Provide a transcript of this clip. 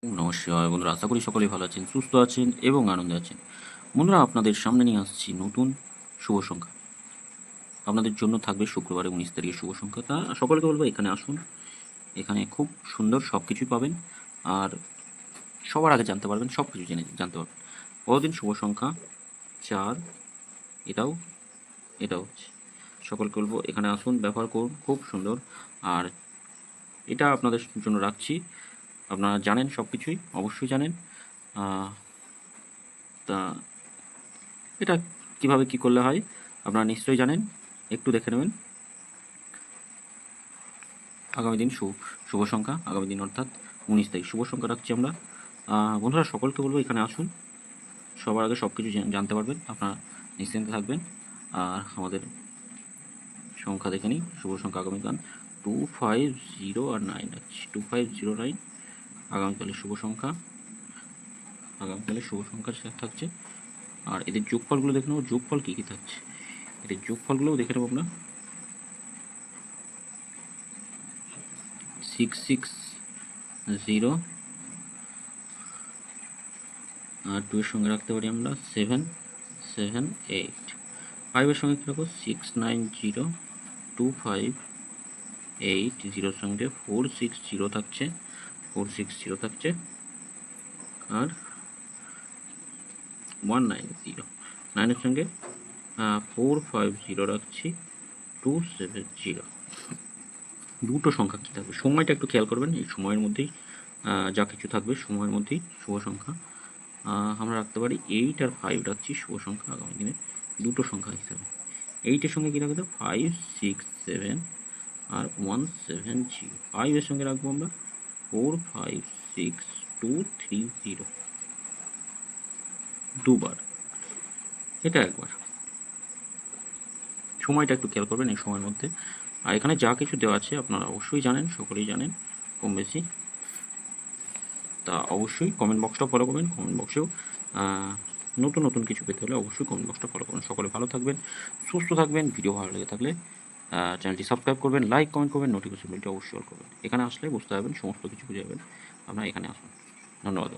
নমস্কার বন্ধুরা, আশা করি সকলেই ভালো আছেন, সুস্থ আছেন এবং আনন্দে আছেন। বন্ধুরা, আপনাদের সামনে নিয়ে আসছি নতুন শুভ সংখ্যা। আপনাদের জন্য থাকবে শুক্রবারে 19 তারিখের শুভ সংখ্যা। তা সকলকে বলবো এখানে আসুন, এখানে খুব সুন্দর সব কিছুই পাবেন। আর সবার আগে জানতে পারবেন, সব কিছু জানতে পারবেন। বহুদিন শুভ সংখ্যা 4, এটাও এটাও হচ্ছে। সকলকে বলবো এখানে আসুন, ব্যবহার করুন, খুব সুন্দর। আর এটা আপনাদের জন্য রাখছি, আপনারা জানেন সব কিছুই, অবশ্যই জানেন। তা এটা কিভাবে কি করলে হয় আপনারা নিশ্চয়ই জানেন, একটু দেখে নেবেন। আগামী দিন শুভ সংখ্যা, আগামী দিন অর্থাৎ 19 তারিখ শুভ সংখ্যা রাখছি আমরা। বন্ধুরা, সকলকে বলবো এখানে আসুন, সবার আগে সব কিছু জানতে পারবেন, আপনারা নিশ্চিন্তে থাকবেন। আর আমাদের সংখ্যা দেখে নিই, শুভ সংখ্যা আগামীকাল 250 আর 9 আছে, 2509 আগামীকালের শুভ সংখ্যা। আগামীকালের শুভ সংখ্যা থাকছে। আর এদের যোগফলগুলো দেখে নেবো, যোগফল কী কী থাকছে, এদের যোগফলগুলোও দেখে নেবো আমরা। 660 আর 2 এর সঙ্গে রাখতে পারি আমরা 778। 5 এর সঙ্গে কী রাখবো 690, 2580 জিরোর সঙ্গে 460 থাকছে, 460 থাকছে। আর 190, 9 এর সঙ্গে 450 রাখছি, 270। দুটো সংখ্যা কী থাকবে, সময়টা একটু খেয়াল করবেন, এই সময়ের মধ্যেই যা কিছু থাকবে সময়ের মধ্যেই শুভ সংখ্যা আমরা রাখতে পারি। 8 আর 5 রাখছি শুভ সংখ্যা আগামী দিনে, দুটো সংখ্যা হিসাবে। 8-এর সঙ্গে কী রাখতে 567 আর 170। 5-এর সঙ্গে রাখবো আমরা 456230, দুবার, এটা একবার। সময়টা একটু খেয়াল করবেন এই সময়ের মধ্যে। আর এখানে যা কিছু দেওয়া আছে আপনারা অবশ্যই জানেন, সকলেই জানেন কম বেশি। তা অবশ্যই কমেন্ট বক্সটা ফলো করবেন, কমেন্ট বক্সেও নতুন নতুন কিছু পেতে হলে অবশ্যই কমেন্ট বক্সটা ফলো করবেন। সকলে ভালো থাকবেন, সুস্থ থাকবেন। ভিডিও ভালো লেগে থাকলে চ্যানেলটি সাবস্ক্রাইব করবেন, লাইক কমেন্ট করবেন, নোটিফিকেশন বেলটি অবশ্যই অল করবেন। এখানে আসলে বুঝতে পারবেন, সমস্ত কিছু বুঝে যাবেন। আপনারা এখানে আসুন। ধন্যবাদ।